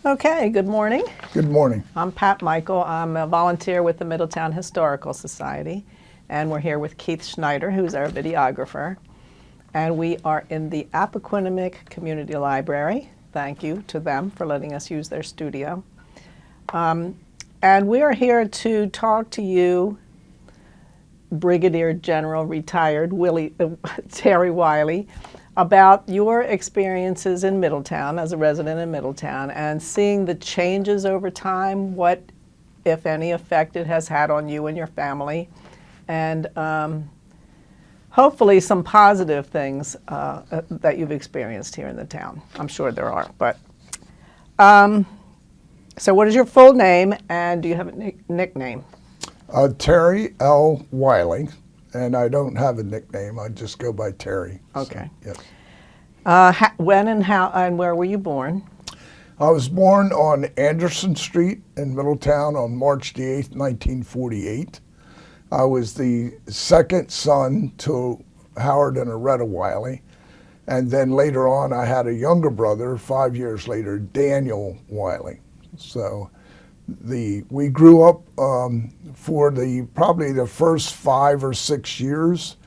Okay, good morning. Good morning. I'm Pat Michael. I'm a volunteer with the Middletown Historical Society, and we're here with Keith Schneider, who's our videographer. And we are in the Appaquinimink Community Library. Thank you to them for letting us use their studio. And we are here to talk to you, Brigadier General retired Terry Wiley, about your experiences in Middletown as a resident in Middletown and seeing the changes over time, what, if any, effect it has had on you and your family, and hopefully some positive things that you've experienced here in the town. I'm sure there are. But so what is your full name, and do you have a nickname? Terry L. Wiley, and I don't have a nickname. I just go by Terry. Okay. So, yes. When and how and where were you born? I was born on Anderson Street in Middletown on March the 8th, 1948. I was the second son to Howard and Aretta Wiley. And then later on, I had a younger brother, 5 years later, Daniel Wiley. So we grew up for probably the first 5 or 6 years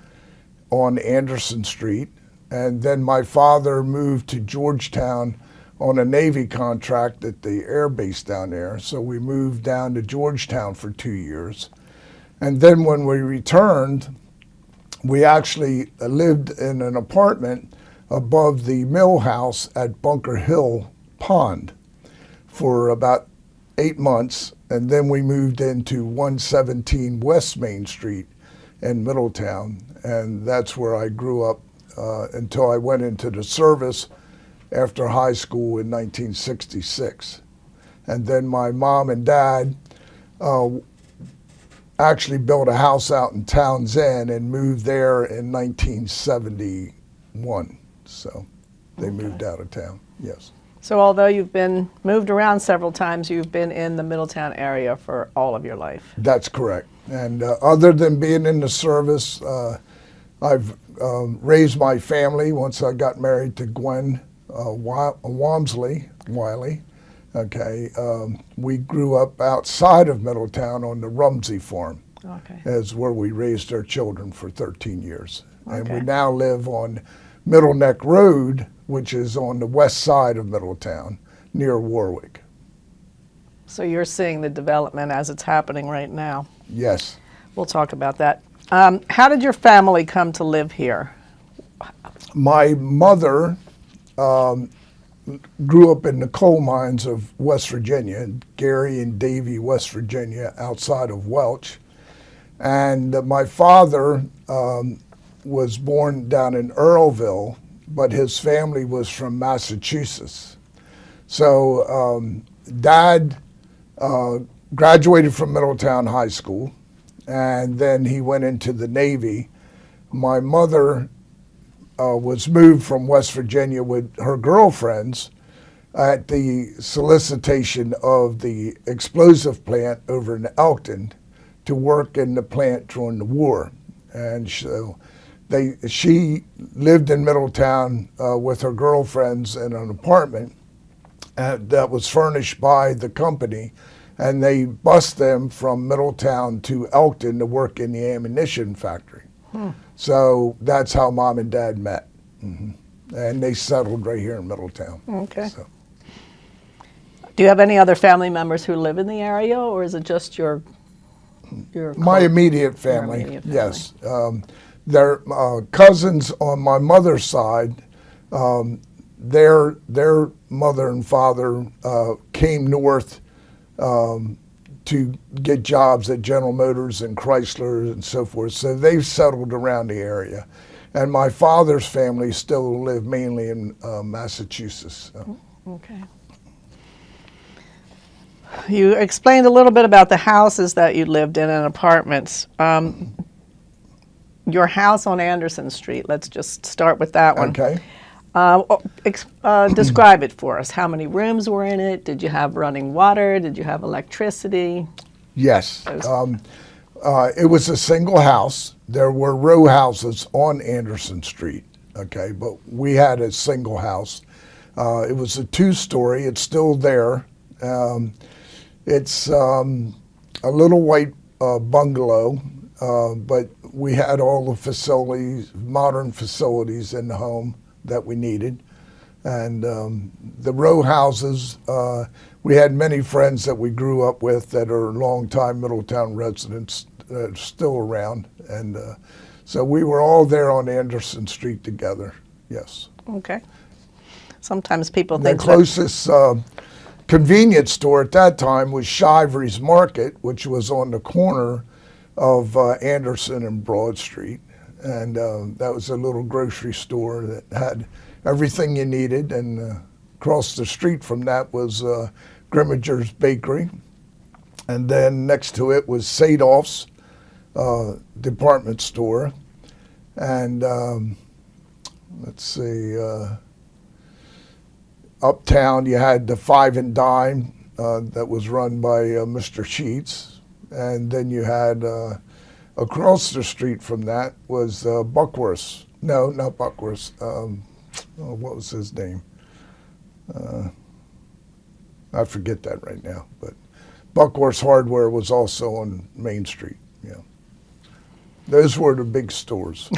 on Anderson Street. And then my father moved to Georgetown on a Navy contract at the air base down there. So we moved down to Georgetown for 2 years. And then when we returned, we actually lived in an apartment above the mill house at Bunker Hill Pond for about 8 months, and then we moved into 117 West Main Street in Middletown, and that's where I grew up until I went into the service after high school in 1966. And then my mom and dad actually built a house out in Towns End and moved there in 1971. So they moved out of town, yes. So although you've been moved around several times, you've been in the Middletown area for all of your life. That's correct. And other than being in the service, I've raised my family once I got married to Gwen Walmsley Wiley. Okay, we grew up outside of Middletown on the Rumsey farm. Okay. Is where we raised our children for 13 years. Okay. And we now live on Middle Neck Road, which is on the west side of Middletown, near Warwick. So you're seeing the development as it's happening right now. Yes. We'll talk about that. How did your family come to live here? My mother grew up in the coal mines of West Virginia, Gary and Davie, West Virginia, outside of Welch. And my father was born down in Earlville, but his family was from Massachusetts. So Dad graduated from Middletown High School, and then he went into the Navy. My mother was moved from West Virginia with her girlfriends at the solicitation of the explosive plant over in Elkton to work in the plant during the war. And so she lived in Middletown with her girlfriends in an apartment that was furnished by the company, and they bused them from Middletown to Elkton to work in the ammunition factory. So that's how Mom and Dad met. And they settled right here in Middletown. Okay. So. Do you have any other family members who live in the area, or is it just your My immediate family, Your immediate family. Yes. They're cousins on my mother's side. Their mother and father came north to get jobs at General Motors and Chrysler and so forth. So they've settled around the area. And my father's family still live mainly in Massachusetts. So. Okay. You explained a little bit about the houses that you lived in and apartments. Your house on Anderson Street, let's just start with that one. Okay. Describe it for us. How many rooms were in it? Did you have running water? Did you have electricity? Yes. It was a single house. There were row houses on Anderson Street, okay, but we had a single house. It was a two-story. It's still there. It's a little white bungalow, but we had all the facilities, modern facilities in the home that we needed. And the row houses, we had many friends that we grew up with that are longtime Middletown residents that are still around. And so we were all there on Anderson Street together, yes. Okay. Sometimes people The think that, closest convenience store at that time was Shivery's Market, which was on the corner of Anderson and Broad Street. And that was a little grocery store that had everything you needed. And across the street from that was Grimminger's Bakery. And then next to it was Sadolph's department store. And let's see, uptown you had the Five and Dime that was run by Mr. Sheets. And then you had across the street from that was Buckworth's. No, not Buckworth's. What was his name? I forget that right now. But Buckworth's Hardware was also on Main Street. Yeah, those were the big stores.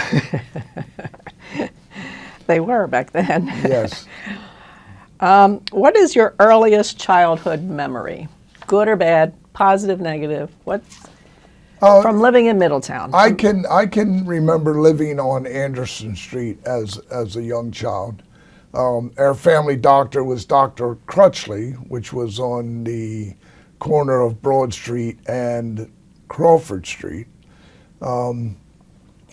they were back then. Yes. What is your earliest childhood memory? Good or bad? Positive, negative? What's from living in Middletown? I can remember living on Anderson Street as a young child. Our family doctor was Dr. Crutchley, which was on the corner of Broad Street and Crawford Street.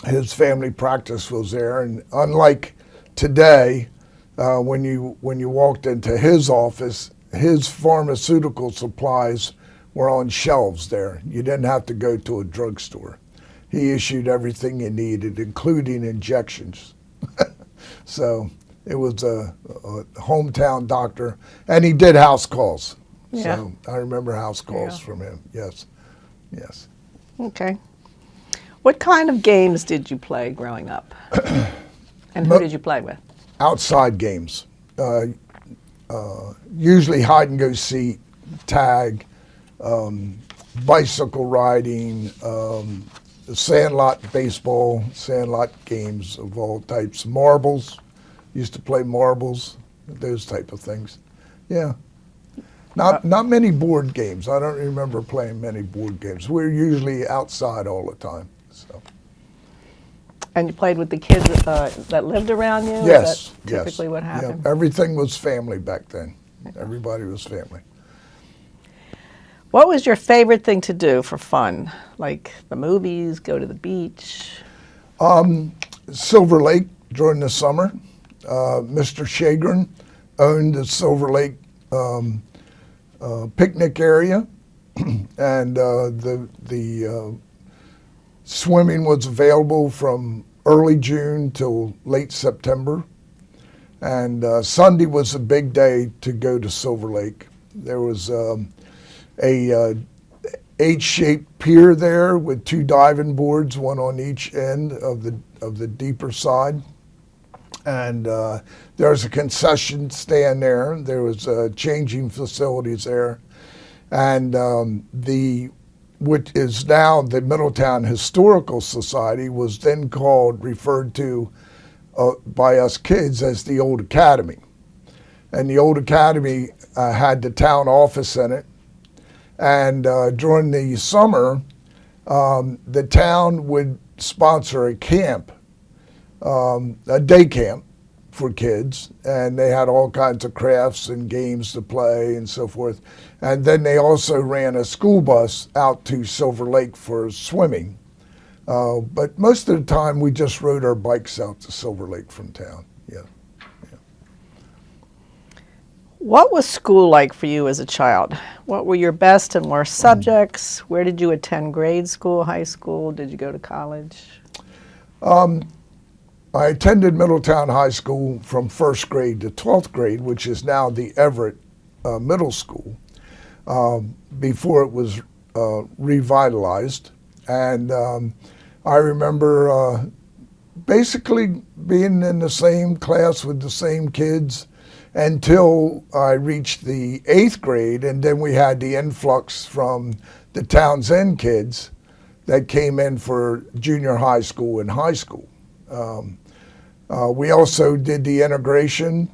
His family practice was there, and unlike today, when you walked into his office, his pharmaceutical supplies were on shelves there. You didn't have to go to a drugstore. He issued everything you needed, including injections. So it was a hometown doctor, and he did house calls. Yeah. So I remember house calls from him. Yes, yes. Okay. What kind of games did you play growing up? And who did you play with? Outside games, usually hide and go seek, tag, bicycle riding, sandlot baseball, sandlot games of all types, marbles. Used to play marbles, those type of things. Yeah. Not many board games. I don't remember playing many board games. We're usually outside all the time. So. And you played with the kids that lived around you? Yes. Is that typically what happened? Yeah, everything was family back then. Everybody was family. What was your favorite thing to do for fun? Like the movies, go to the beach? Silver Lake during the summer. Mr. Shagrin owned the Silver Lake picnic area, and the swimming was available from early June till late September. And Sunday was a big day to go to Silver Lake. There was a H-shaped pier there with two diving boards, one on each end of the deeper side. And there was a concession stand there. There was changing facilities there. And which is now the Middletown Historical Society, was then referred to by us kids as the Old Academy. And the Old Academy had the town office in it. And during the summer, the town would sponsor a camp, a day camp for kids, and they had all kinds of crafts and games to play and so forth. And then they also ran a school bus out to Silver Lake for swimming. But most of the time, we just rode our bikes out to Silver Lake from town. Yeah. What was school like for you as a child? What were your best and worst subjects? Where did you attend grade school, high school? Did you go to college? I attended Middletown High School from 1st grade to 12th grade, which is now the Everett Middle School, before it was revitalized. And I remember basically being in the same class with the same kids, until I reached the 8th grade, and then we had the influx from the Towns End kids that came in for junior high school and high school. We also did the integration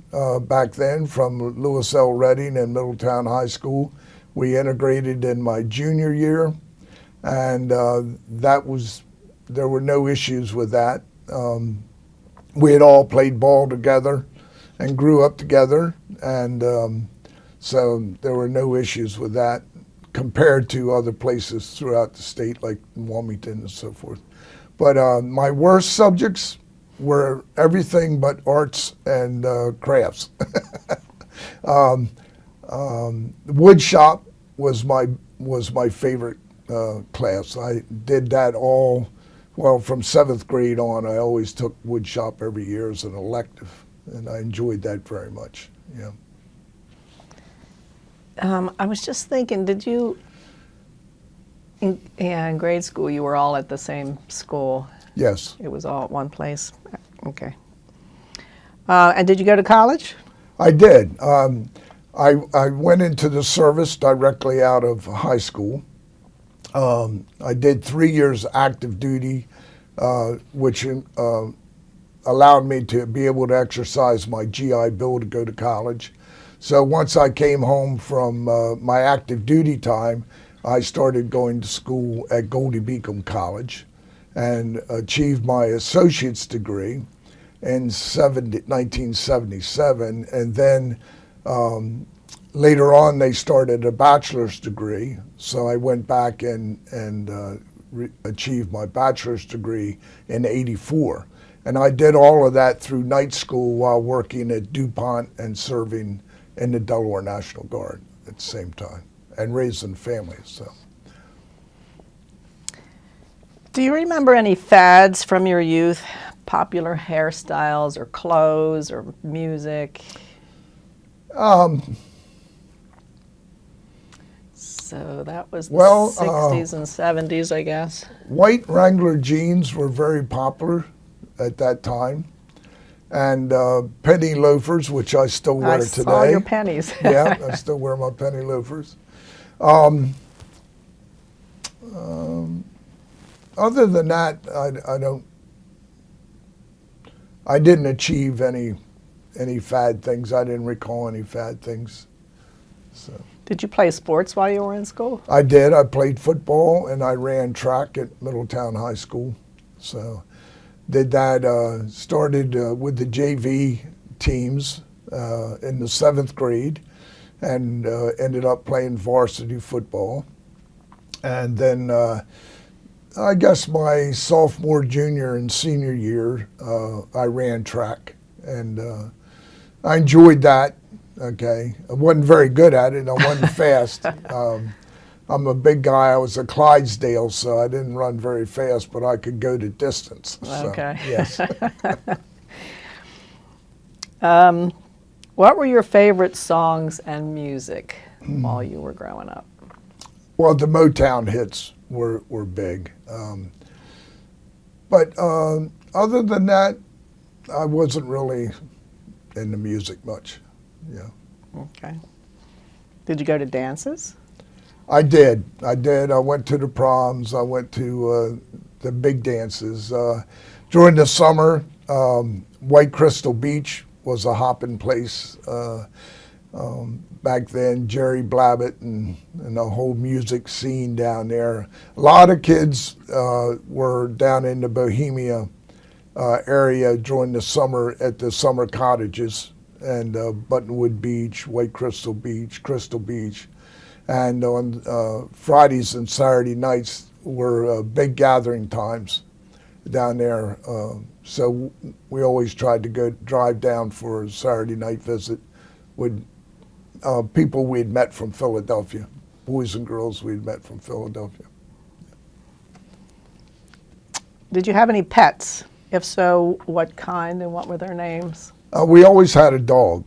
back then from Lewis L. Redding and Middletown High School. We integrated in my junior year, and there were no issues with that. We had all played ball together and grew up together, and so there were no issues with that compared to other places throughout the state like Wilmington and so forth. But my worst subjects were everything but arts and crafts. Wood shop was my favorite class. I did that all, well, from 7th grade on. I always took wood shop every year as an elective, and I enjoyed that very much. Yeah. I was just thinking, did you, in grade school, you were all at the same school? Yes. It was all at one place? Okay. And did you go to college? I did. I went into the service directly out of high school. I did 3 years active duty, which allowed me to be able to exercise my GI Bill to go to college. So once I came home from my active duty time, I started going to school at Goldie Beacom College and achieved my associate's degree in 1977. And then later on, they started a bachelor's degree. So I went back and achieved my bachelor's degree in '84. And I did all of that through night school while working at DuPont and serving in the Delaware National Guard at the same time and raising families. So. Do you remember any fads from your youth, popular hairstyles or clothes or music? So that was the 60s and 70s, I guess. White Wrangler jeans were very popular at that time. And penny loafers, which I still wear today. I saw your pennies. Yeah, I still wear my penny loafers. Other than that, I didn't achieve any fad things. I didn't recall any fad things. So. Did you play sports while you were in school? I did. I played football and I ran track at Middletown High School. So did that, started with the JV teams in the 7th grade and ended up playing varsity football. And then I guess my sophomore, junior, and senior year, I ran track. And I enjoyed that. Okay, I wasn't very good at it. I wasn't fast. I'm a big guy. I was a Clydesdale, so I didn't run very fast, but I could go to distance. Okay. So, yes. What were your favorite songs and music while you were growing up? Well, the Motown hits were big. But other than that, I wasn't really into music much. Yeah. Okay. Did you go to dances? I did. I went to the proms. I went to the big dances. During the summer, White Crystal Beach was a hopping place. Back then, Jerry Blabbett and the whole music scene down there. A lot of kids were down in the Bohemia area during the summer at the summer cottages. And Buttonwood Beach, White Crystal Beach, Crystal Beach. And on Fridays and Saturday nights were big gathering times down there. So we always tried to drive down for a Saturday night visit with people we'd met from Philadelphia, boys and girls we'd met from Philadelphia. Did you have any pets? If so, what kind and what were their names? We always had a dog.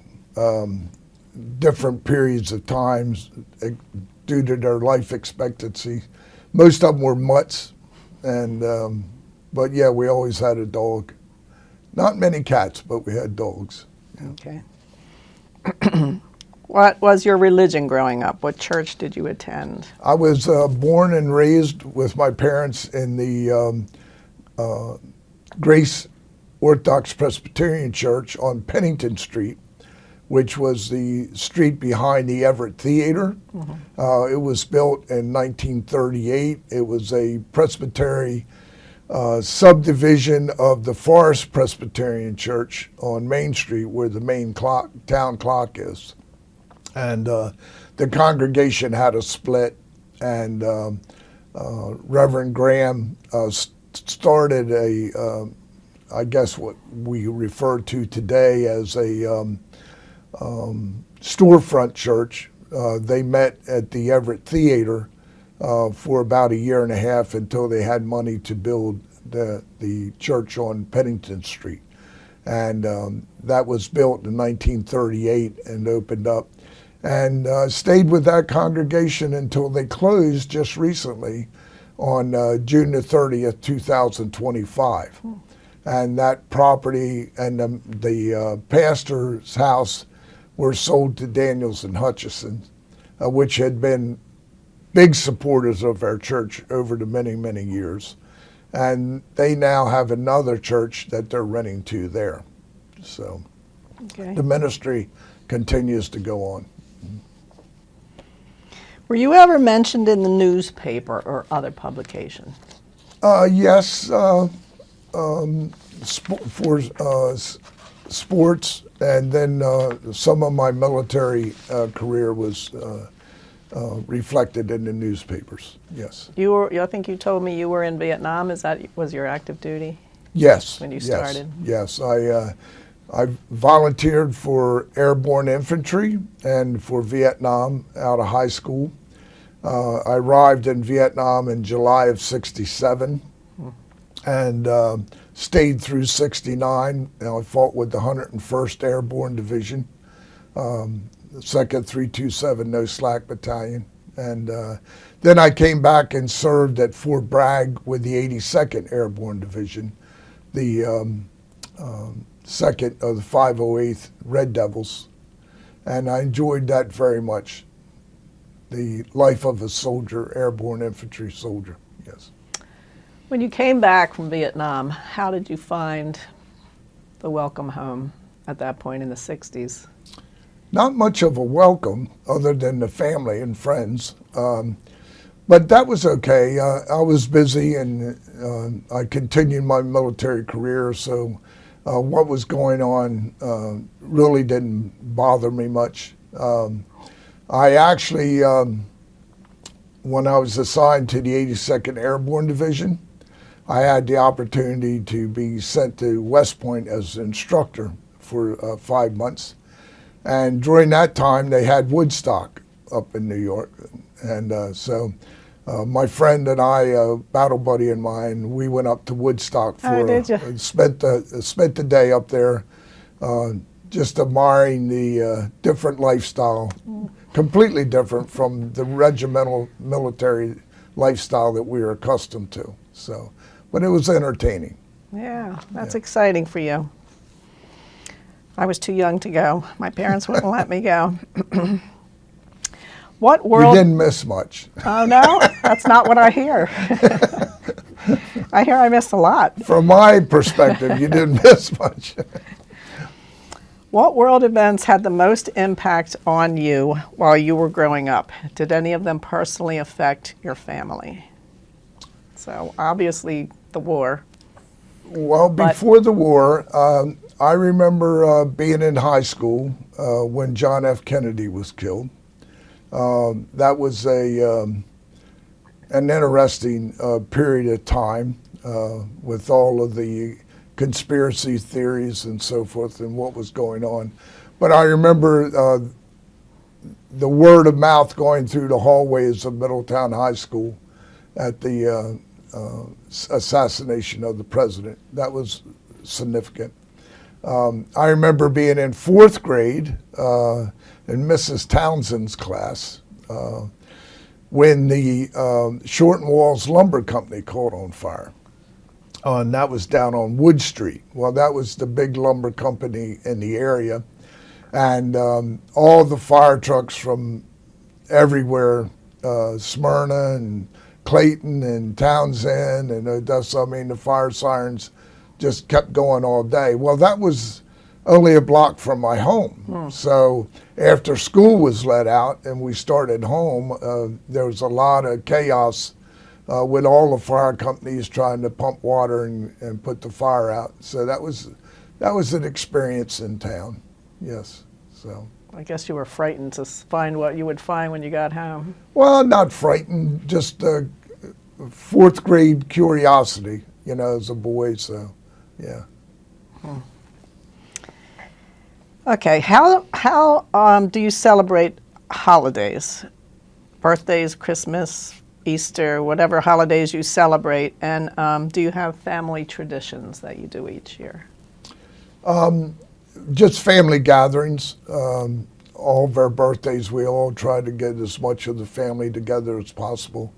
Different periods of times due to their life expectancy. Most of them were mutts, and but yeah, we always had a dog. Not many cats, but we had dogs. Okay. What was your religion growing up? What church did you attend? I was born and raised with my parents in the Grace Orthodox Presbyterian Church on Pennington Street, which was the street behind the Everett Theater. It was built in 1938. It was a Presbyterian subdivision of the Forest Presbyterian Church on Main Street, where the main town clock is. And the congregation had a split, and Reverend Graham started I guess what we refer to today as a storefront church. They met at the Everett Theater for about a year and a half until they had money to build the church on Pennington Street. And that was built in 1938 and opened up. And stayed with that congregation until they closed just recently on June the 30th, 2025. And that property and the pastor's house were sold to Daniels and Hutchison, which had been big supporters of our church over the many, many years. And they now have another church that they're renting to there. So the ministry continues to go on. Were you ever mentioned in the newspaper or other publication? Yes, for sports, and then some of my military career was reflected in the newspapers. Yes. You were. I think you told me you were in Vietnam. Was your active duty? Yes. When you started? Yes. I volunteered for airborne infantry and for Vietnam out of high school. I arrived in Vietnam in July of '67 and stayed through '69. I fought with the 101st Airborne Division, the 2nd 327 No Slack Battalion. And then I came back and served at Fort Bragg with the 82nd Airborne Division, the 2nd of the 508th Red Devils. And I enjoyed that very much. The life of a soldier, airborne infantry soldier, yes. When you came back from Vietnam, how did you find the welcome home at that point in the 60s? Not much of a welcome other than the family and friends, but that was okay. I was busy and I continued my military career, so what was going on really didn't bother me much. I actually, when I was assigned to the 82nd Airborne Division, I had the opportunity to be sent to West Point as an instructor for 5 months. And during that time, they had Woodstock up in New York. And so my friend and I, a battle buddy of mine, we went up to Woodstock spent the day up there just admiring the different lifestyle. Completely different from the regimental military lifestyle that we were accustomed to. So, but it was entertaining. Yeah, that's exciting for you. I was too young to go. My parents wouldn't let me go. What world? You didn't miss much. Oh no, that's not what I hear. I hear I missed a lot. From my perspective, you didn't miss much. What world events had the most impact on you while you were growing up? Did any of them personally affect your family? So obviously the war. Well, before the war, I remember being in high school when John F. Kennedy was killed. That was an interesting period of time with all of the conspiracy theories and so forth and what was going on. But I remember the word of mouth going through the hallways of Middletown High School at the assassination of the president. That was significant. I remember being in 4th grade in Mrs. Townsend's class when the Shorten Walls Lumber Company caught on fire. And that was down on Wood Street. Well, that was the big lumber company in the area. And all the fire trucks from everywhere, Smyrna and Clayton and Townsend and Odessa, I mean, the fire sirens just kept going all day. Well, that was only a block from my home. So after school was let out and we started home, there was a lot of chaos with all the fire companies trying to pump water and put the fire out. So that was an experience in town, yes. So I guess you were frightened to find what you would find when you got home. well, not frightened, just fourth grade curiosity, you know, as a boy. So yeah. Okay, how do you celebrate holidays? Birthdays, Christmas, Easter, whatever holidays you celebrate, and do you have family traditions that you do each year? Just family gatherings. All of our birthdays, we all try to get as much of the family together as possible.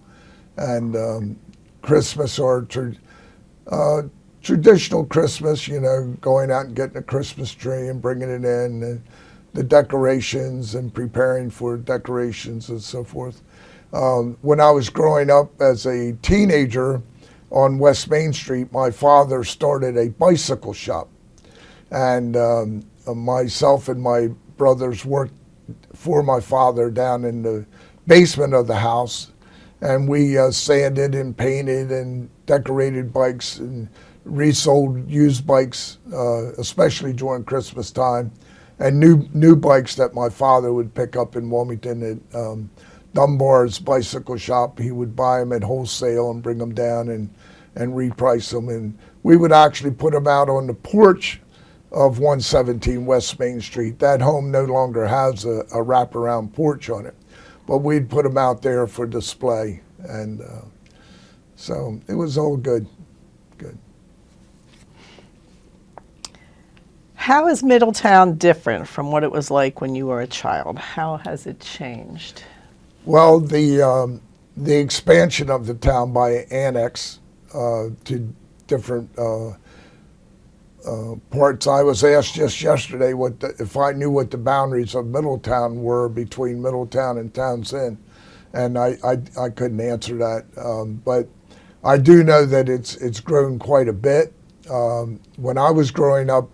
And Christmas or traditional Christmas, you know, going out and getting a Christmas tree and bringing it in, and the decorations and preparing for decorations and so forth. When I was growing up as a teenager on West Main Street, my father started a bicycle shop. And myself and my brothers worked for my father down in the basement of the house. And we sanded and painted and decorated bikes and resold used bikes, especially during Christmas time, and new bikes that my father would pick up in Wilmington at Dunbar's bicycle shop. He would buy them at wholesale and bring them down and reprice them. And we would actually put them out on the porch of 117 West Main Street. That home no longer has a wraparound porch on it, but we'd put them out there for display. And so it was all good. How is Middletown different from what it was like when you were a child? How has it changed? Well, the expansion of the town by annex to different parts. I was asked just yesterday if I knew what the boundaries of Middletown were between Middletown and Townsend, and I couldn't answer that. But I do know that it's grown quite a bit. When I was growing up,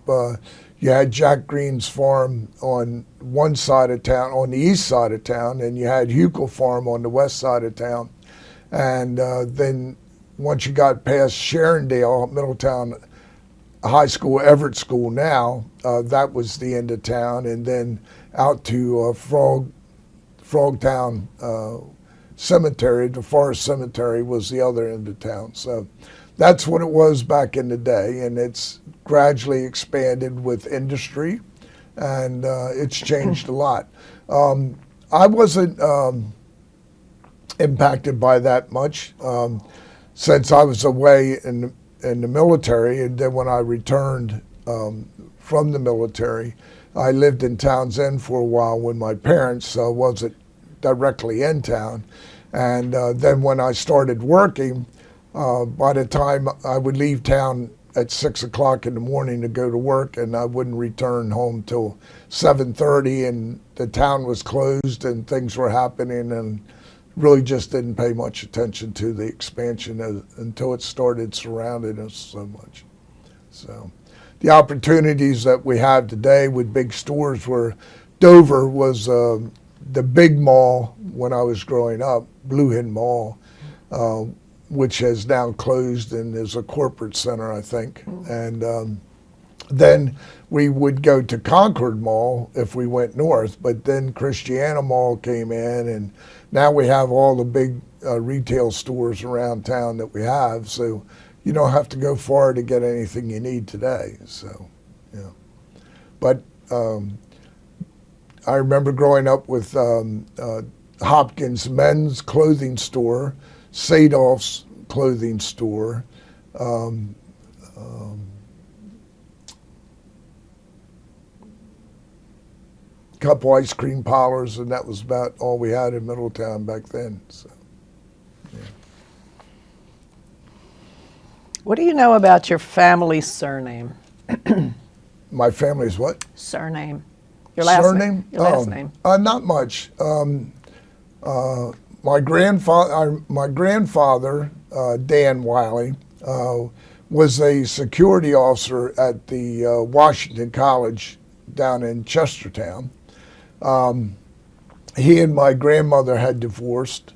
you had Jack Green's farm on one side of town, on the east side of town, and you had Huckel Farm on the west side of town. And then once you got past Sharondale, Middletown High School, Everett School now, that was the end of town. And then out to Frogtown Cemetery, the Forest Cemetery was the other end of town. So that's what it was back in the day, and it's gradually expanded with industry, and it's changed a lot. I wasn't impacted by that much since I was away in the military, and then when I returned from the military, I lived in Townsend for a while with my parents, so I wasn't directly in town. And then when I started working, by the time I would leave town at 6 o'clock in the morning to go to work, and I wouldn't return home till 7:30, and the town was closed and things were happening, and really just didn't pay much attention to the expansion until it started surrounding us so much. So the opportunities that we have today with big stores, where Dover was the big mall when I was growing up, Blue Hen Mall, which has now closed and is a corporate center, I think. And then we would go to Concord Mall if we went north, but then Christiana Mall came in, and now we have all the big retail stores around town that we have, so you don't have to go far to get anything you need today. So, yeah. But I remember growing up with Hopkins Men's Clothing Store, Sadolph's Clothing Store, couple ice cream parlors, and that was about all we had in Middletown back then. So, yeah. What do you know about your family's surname? My family's what? Surname. Your last Surname? name. Your last name. Not much. My grandfather, Dan Wiley, was a security officer at the Washington College down in Chestertown. He and my grandmother had divorced,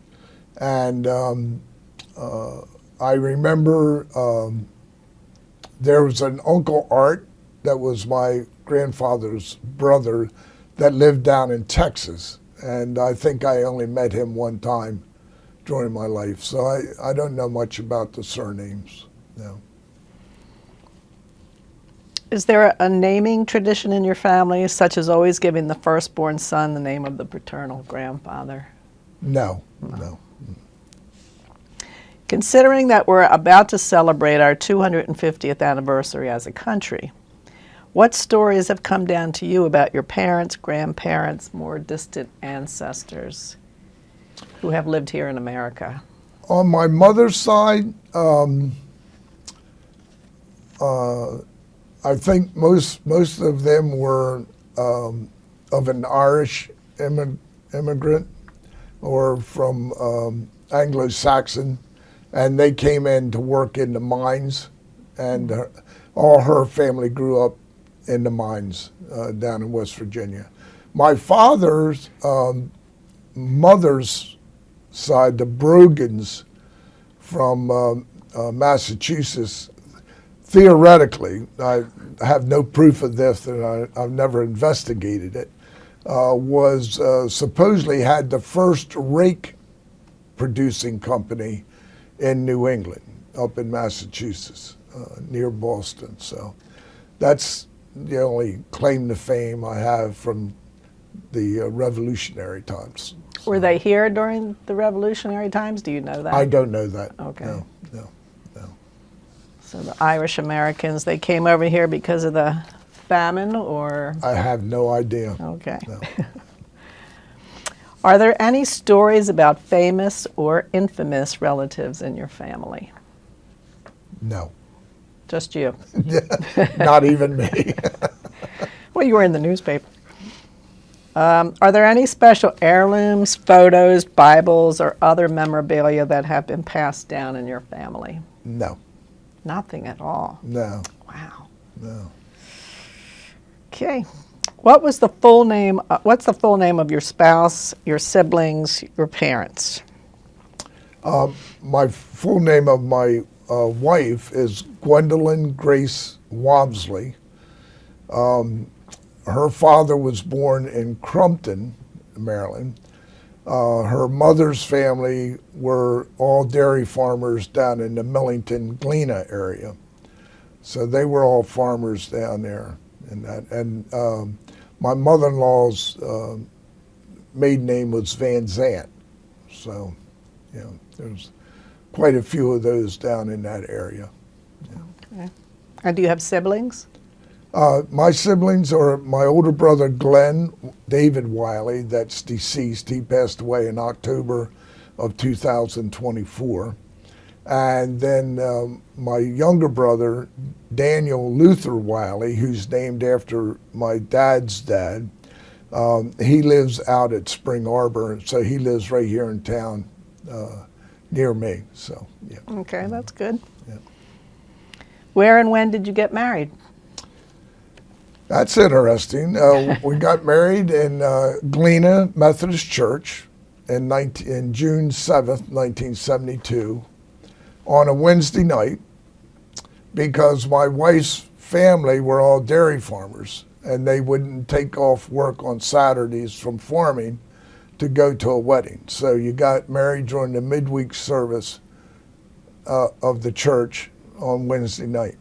and I remember there was an Uncle Art that was my grandfather's brother that lived down in Texas, and I think I only met him one time during my life, so I don't know much about the surnames. No. Is there a naming tradition in your family, such as always giving the firstborn son the name of the paternal grandfather? No, no. Considering that we're about to celebrate our 250th anniversary as a country, what stories have come down to you about your parents, grandparents, more distant ancestors who have lived here in America? On my mother's side, I think most of them were of an Irish immigrant or from Anglo-Saxon, and they came in to work in the mines, and all her family grew up in the mines down in West Virginia. My father's mother's side, the Brogans from Massachusetts, theoretically, I have no proof of this, and I've never investigated it, was supposedly had the first rake producing company in New England, up in Massachusetts, near Boston. So that's the only claim to fame I have from the Revolutionary times. Were they here during the Revolutionary times? Do you know that? I don't know that. Okay. No. So the Irish Americans, they came over here because of the famine, or? I have no idea. Okay. No. Are there any stories about famous or infamous relatives in your family? No. Just you? Not even me. Well, you were in the newspaper. Are there any special heirlooms, photos, Bibles, or other memorabilia that have been passed down in your family? No. Nothing at all. No. Wow. No. Okay. What's the full name of your spouse, your siblings, your parents? My full name of my wife is Gwendolyn Grace Wamsley. Her father was born in Crumpton, Maryland. Her mother's family were all dairy farmers down in the Millington, Galena area. So they were all farmers down there. And my mother-in-law's maiden name was Van Zant. So, there's quite a few of those down in that area. Yeah. Okay. And do you have siblings? My siblings are my older brother, Glenn David Wiley, that's deceased. He passed away in October of 2024. And then my younger brother, Daniel Luther Wiley, who's named after my dad's dad. He lives out at Spring Arbor, so he lives right here in town near me. So, yeah. Okay, that's good. Yeah. Where and when did you get married? That's interesting. We got married in Galena Methodist Church in June 7th, 1972, on a Wednesday night, because my wife's family were all dairy farmers, and they wouldn't take off work on Saturdays from farming to go to a wedding. So you got married during the midweek service of the church on Wednesday night.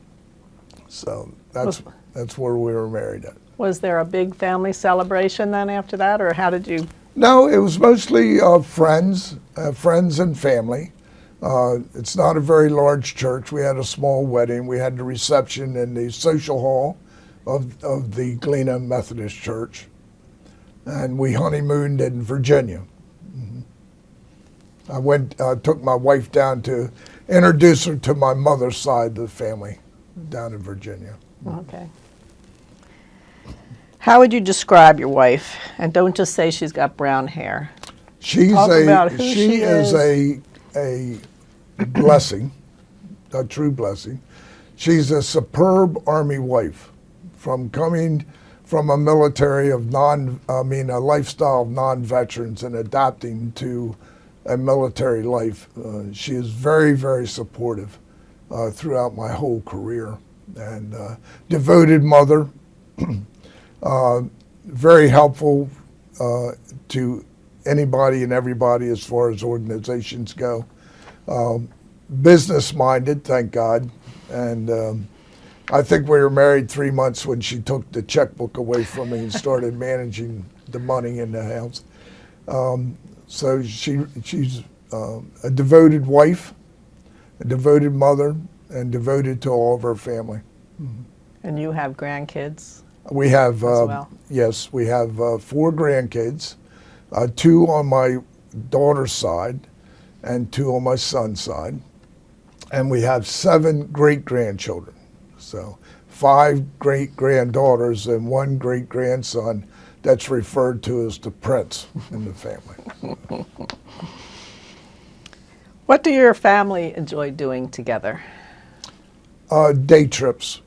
So that's where we were married at. Was there a big family celebration then after that, or how did you? No, it was mostly friends and family. It's not a very large church. We had a small wedding. We had the reception in the social hall of the Galena Methodist Church, and we honeymooned in Virginia. Mm-hmm. I took my wife down to introduce her to my mother's side of the family down in Virginia. Okay. How would you describe your wife? And don't just say she's got brown hair. She's Talk about who she she is is. a blessing, a true blessing. She's a superb Army wife, from coming from a military of a lifestyle of non-veterans and adapting to a military life. She is very, very supportive throughout my whole career, and devoted mother, very helpful to anybody and everybody as far as organizations go. Business-minded, thank God, and I think we were married 3 months when she took the checkbook away from me and started managing the money in the house. So she's a devoted wife, a devoted mother, and devoted to all of her family. And you have grandkids We have, as well. yes, we have 4 grandkids, 2 on my daughter's side and 2 on my son's side. And we have 7 great-grandchildren. So 5 great-granddaughters and 1 great-grandson that's referred to as the prince in the family. What do your family enjoy doing together? Day trips.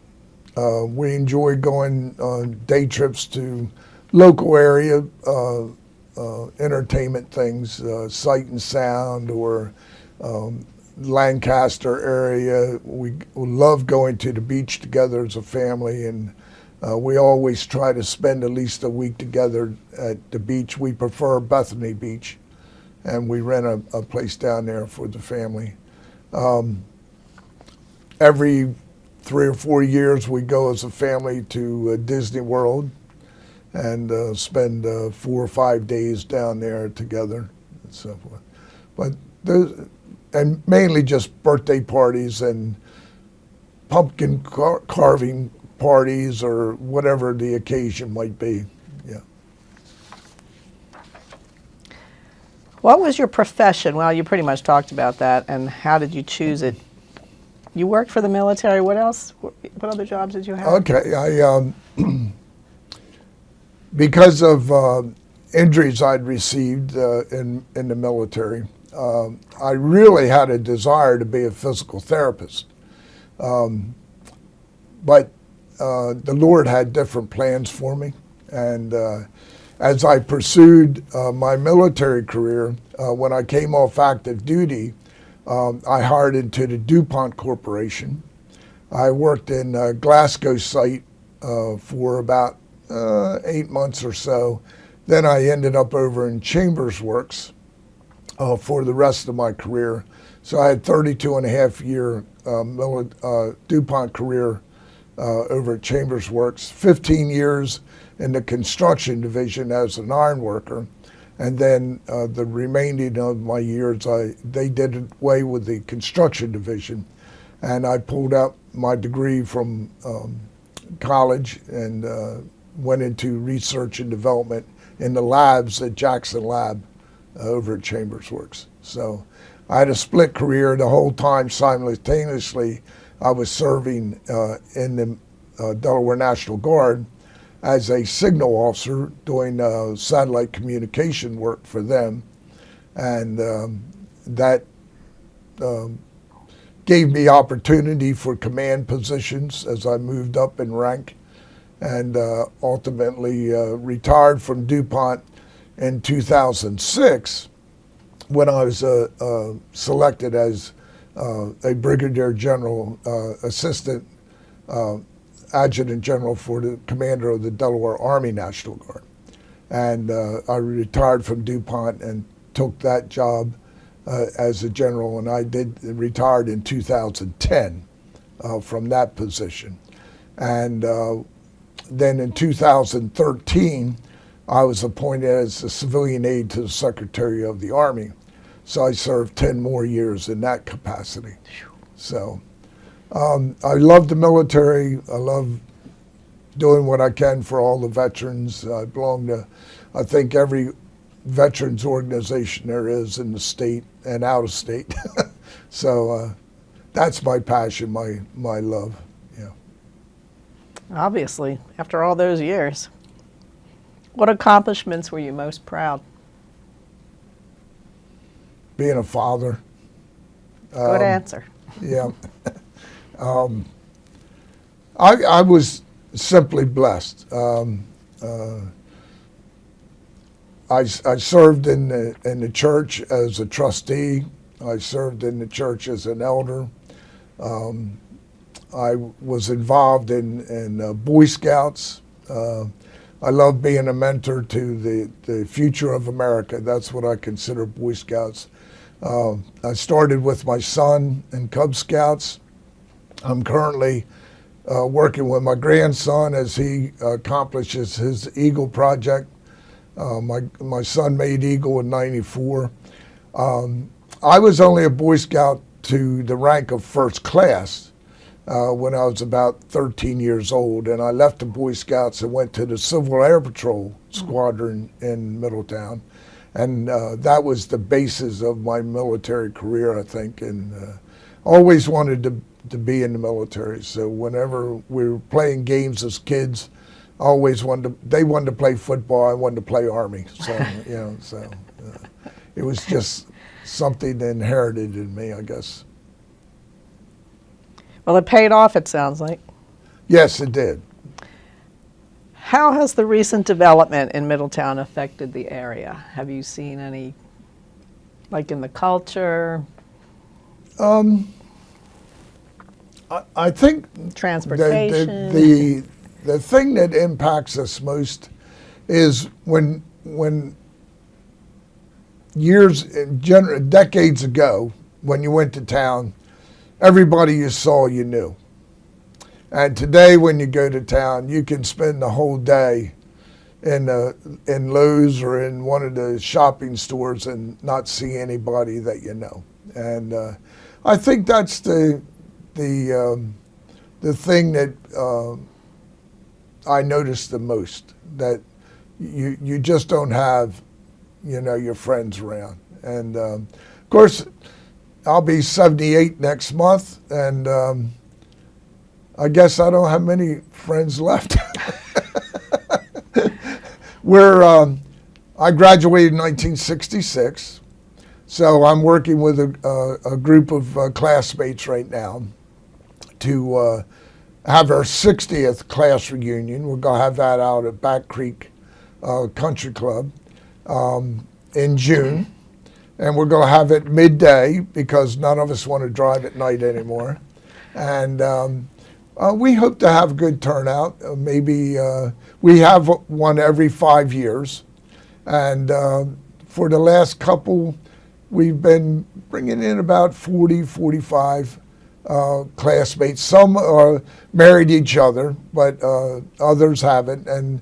We enjoy going on day trips to local area entertainment things, Sight and Sound, or Lancaster area. We love going to the beach together as a family, and we always try to spend at least a week together at the beach. We prefer Bethany Beach, and we rent a place down there for the family. Every 3 or 4 years, we go as a family to Disney World and spend 4 or 5 days down there together and so forth. But and mainly just birthday parties and pumpkin carving parties or whatever the occasion might be. Yeah. What was your profession? Well, you pretty much talked about that. And how did you choose it? You worked for the military. What else? What other jobs did you have? Okay, I because of injuries I'd received in the military, I really had a desire to be a physical therapist, but the Lord had different plans for me, and as I pursued my military career, when I came off active duty, I hired into the DuPont Corporation. I worked in Glasgow site for about 8 months or so. Then I ended up over in Chambers Works for the rest of my career. So I had 32 and a half year DuPont career over at Chambers Works, 15 years in the construction division as an iron worker. And then the remaining of my years, they did away with the construction division. And I pulled out my degree from college and went into research and development in the labs at Jackson Lab over at Chambers Works. So I had a split career the whole time. Simultaneously, I was serving in the Delaware National Guard as a signal officer doing satellite communication work for them. And that gave me opportunity for command positions as I moved up in rank, and ultimately retired from DuPont in 2006 when I was selected as a Brigadier General Assistant Adjutant General for the Commander of the Delaware Army National Guard. And I retired from DuPont and took that job as a general, and I retired in 2010 from that position. And then in 2013, I was appointed as a civilian aide to the Secretary of the Army. So I served 10 more years in that capacity. So I love the military. I love doing what I can for all the veterans. I belong to, I think, every veterans organization there is in the state and out of state. So that's my passion, my love. Yeah. Obviously, after all those years. What accomplishments were you most proud? Being a father. Good answer. Yeah. I was simply blessed. I served in the church as a trustee. I served in the church as an elder. I was involved in Boy Scouts. I love being a mentor to the future of America. That's what I consider Boy Scouts. I started with my son in Cub Scouts. I'm currently working with my grandson as he accomplishes his Eagle project. My son made Eagle in '94. I was only a Boy Scout to the rank of first class when I was about 13 years old, and I left the Boy Scouts and went to the Civil Air Patrol Squadron in Middletown, and that was the basis of my military career, I think, and always wanted to be in the military. So whenever we were playing games as kids, always they wanted to play football, I wanted to play Army. So it was just something inherited in me, I guess. Well, it paid off, it sounds like. Yes, it did. How has the recent development in Middletown affected the area? Have you seen any, like in the culture? I think transportation. The thing that impacts us most is when decades ago, when you went to town, everybody you saw you knew. And today, when you go to town, you can spend the whole day in Lowe's or in one of the shopping stores and not see anybody that you know. And I think that's the thing that I noticed the most, that you just don't have, your friends around. And of course, I'll be 78 next month, and I guess I don't have many friends left. I graduated in 1966, so I'm working with a group of classmates right now to have our 60th class reunion. We're going to have that out at Back Creek Country Club in June. And we're going to have it midday because none of us want to drive at night anymore. And we hope to have a good turnout. Maybe we have one every 5 years. And for the last couple, we've been bringing in about 40, 45 classmates. Some are married each other, but others haven't. And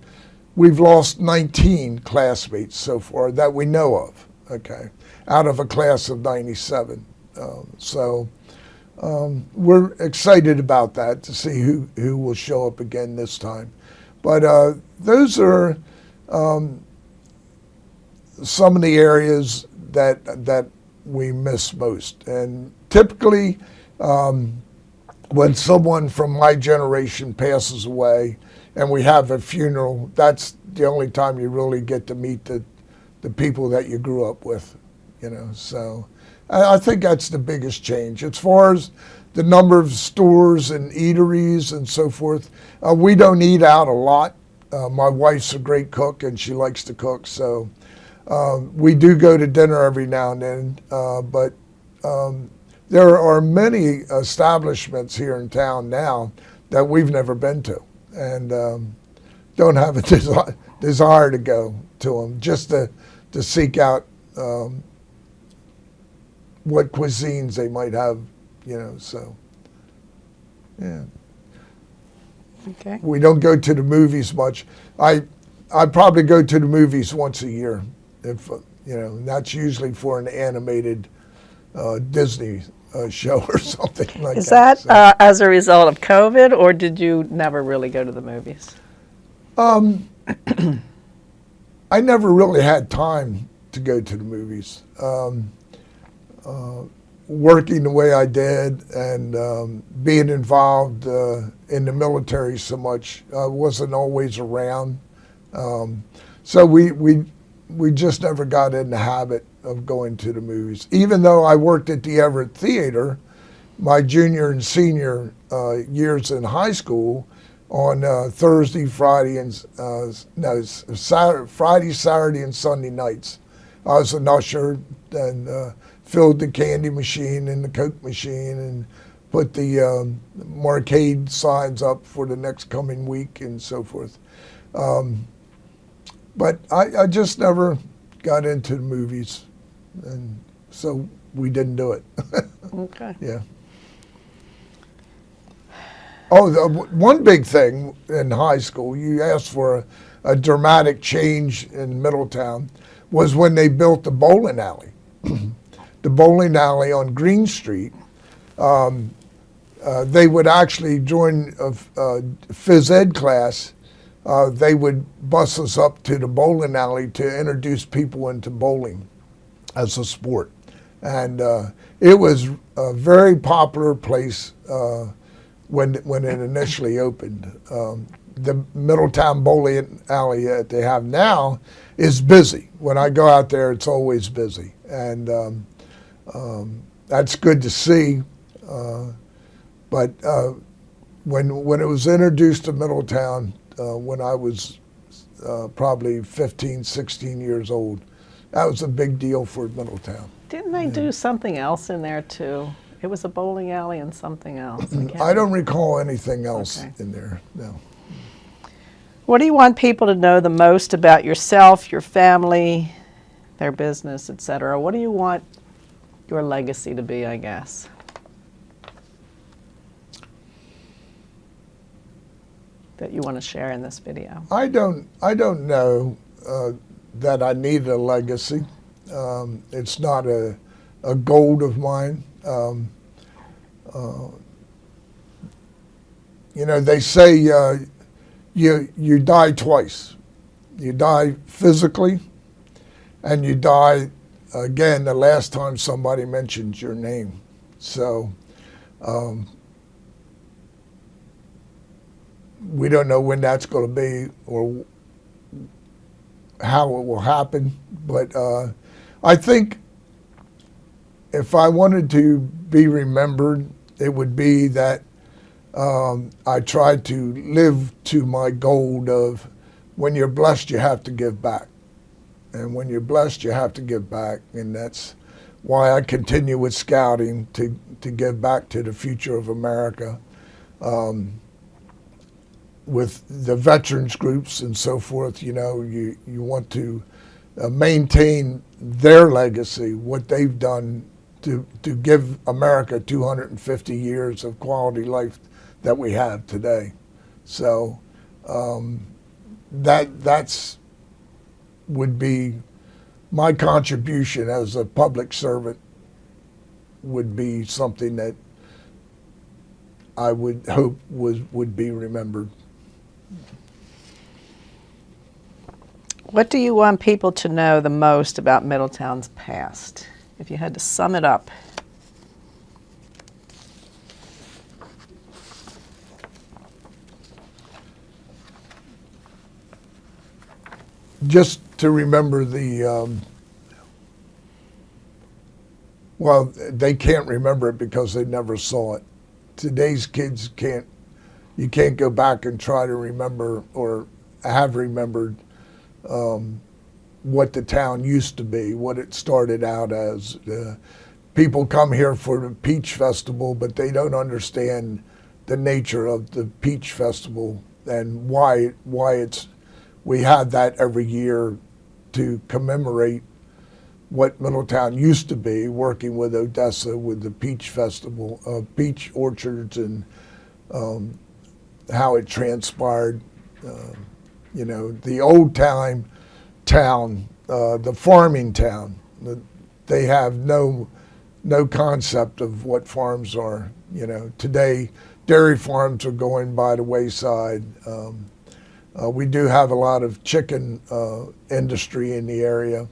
we've lost 19 classmates so far that we know of, okay, out of a class of 97. We're excited about that, to see who will show up again this time. But those are some of the areas that we miss most. And typically, when someone from my generation passes away and we have a funeral, that's the only time you really get to meet the people that you grew up with, So I think that's the biggest change. As far as the number of stores and eateries and so forth, we don't eat out a lot. My wife's a great cook and she likes to cook, so we do go to dinner every now and then, but there are many establishments here in town now that we've never been to, and don't have a desire to go to them, just to seek out what cuisines they might have, so, yeah. Okay. We don't go to the movies much. I probably go to the movies once a year, if that's usually for an animated Disney show or something like that. Is that as a result of COVID, or did you never really go to the movies? I never really had time to go to the movies. Working the way I did and being involved in the military so much, I wasn't always around. So we just never got in the habit of going to the movies. Even though I worked at the Everett Theater my junior and senior years in high school, on Thursday, Friday, and Friday, Saturday, and Sunday nights. I was an usher and filled the candy machine and the Coke machine and put the marquade signs up for the next coming week and so forth. But I just never got into the movies, and so we didn't do it. Okay. Yeah. Oh, one big thing in high school, you asked for a dramatic change in Middletown, was when they built the bowling alley. The bowling alley on Green Street. They would actually join a phys ed class. They would bus us up to the bowling alley to introduce people into bowling as a sport. And it was a very popular place when it initially opened. The Middletown bowling alley that they have now is busy. When I go out there, it's always busy. And that's good to see. But when it was introduced to Middletown, when I was probably 15, 16 years old, that was a big deal for Middletown. Didn't they do something else in there too? It was a bowling alley and something else. I don't recall anything else Okay. in there, no. What do you want people to know the most about yourself, your family, their business, etc.? What do you want your legacy to be, I guess? That you want to share in this video? I don't know that I need a legacy. It's not a goal of mine. You know, they say you die twice. You die physically, and you die again the last time somebody mentions your name. So we don't know when that's going to be or how it will happen, but I think if I wanted to be remembered, it would be that I tried to live to my goal of when you're blessed, you have to give back. And when you're blessed, you have to give back. And that's why I continue with scouting to give back to the future of America. With the veterans groups and so forth, you know, you want to maintain their legacy, what they've done to give America 250 years of quality life that we have today. So that's would be my contribution as a public servant, would be something that I would hope would be remembered. What do you want people to know the most about Middletown's past? If you had to sum it up. Just to remember the, well, they can't remember it because they never saw it. Today's kids can't, you can't go back and try to remember or have remembered what the town used to be, what it started out as. People come here for the Peach Festival, but they don't understand the nature of the Peach Festival and why it's, we have that every year to commemorate what Middletown used to be, working with Odessa with the Peach Festival, peach orchards, and how it transpired. You know, the old town, the farming town, they have no concept of what farms are. You know, today dairy farms are going by the wayside. We do have a lot of chicken industry in the area,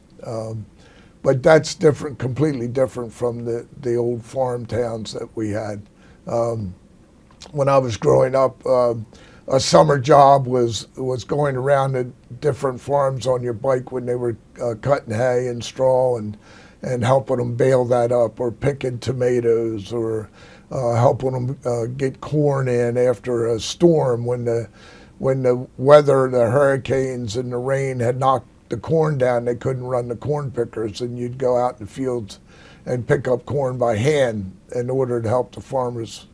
but that's different, completely different from the old farm towns that we had. When I was growing up, a summer job was going around to different farms on your bike when they were cutting hay and straw and helping them bale that up, or picking tomatoes, or helping them get corn in after a storm when the weather, the hurricanes and the rain had knocked the corn down. They couldn't run the corn pickers, and you'd go out in the fields and pick up corn by hand in order to help the farmers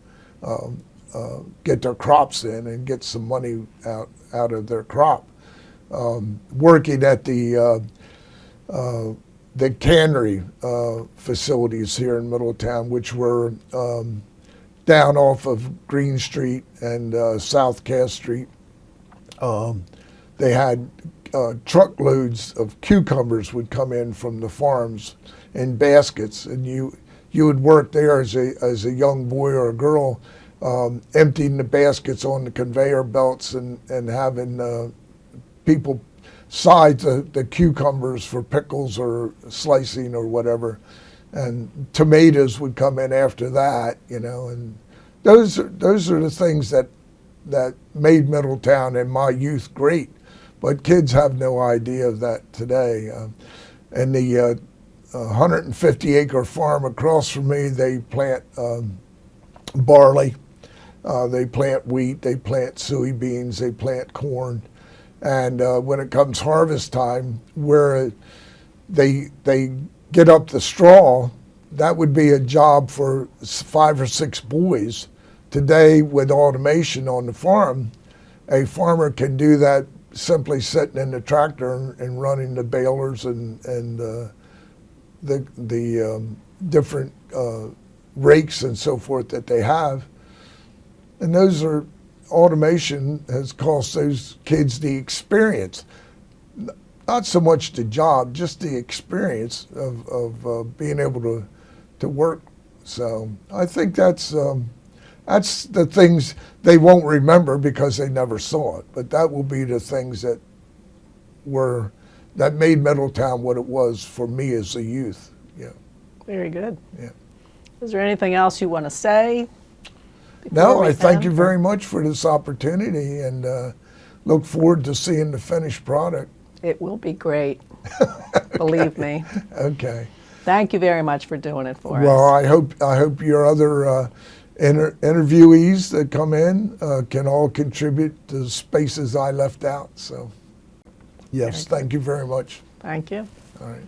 get their crops in and get some money out of their crop. Working at the cannery facilities here in Middletown, which were down off of Green Street and South Cass Street. They had truckloads of cucumbers would come in from the farms in baskets, and you would work there as a young boy or a girl, emptying the baskets on the conveyor belts and having people side the cucumbers for pickles or slicing or whatever, and tomatoes would come in after that, and those are the things that made Middletown in my youth great. But kids have no idea of that today. And the 150-acre farm across from me, they plant barley, they plant wheat, they plant soybeans, they plant corn. And when it comes harvest time, where they get up the straw, that would be a job for 5 or 6 boys. Today, with automation on the farm, a farmer can do that simply sitting in the tractor and running the balers and the different rakes and so forth that they have. And those are, automation has cost those kids the experience. Not so much the job, just the experience of being able to work. So I think that's the things they won't remember because they never saw it. But that will be the things that made Middletown what it was for me as a youth. Yeah. Very good. Yeah. Is there anything else you want to say? No, I thank you very much for this opportunity, and look forward to seeing the finished product. It will be great. Believe me. Okay. Thank you very much for doing it for us. Well, I hope your other interviewees that come in can all contribute to the spaces I left out. So, yes, thank you very much. Thank you. All right.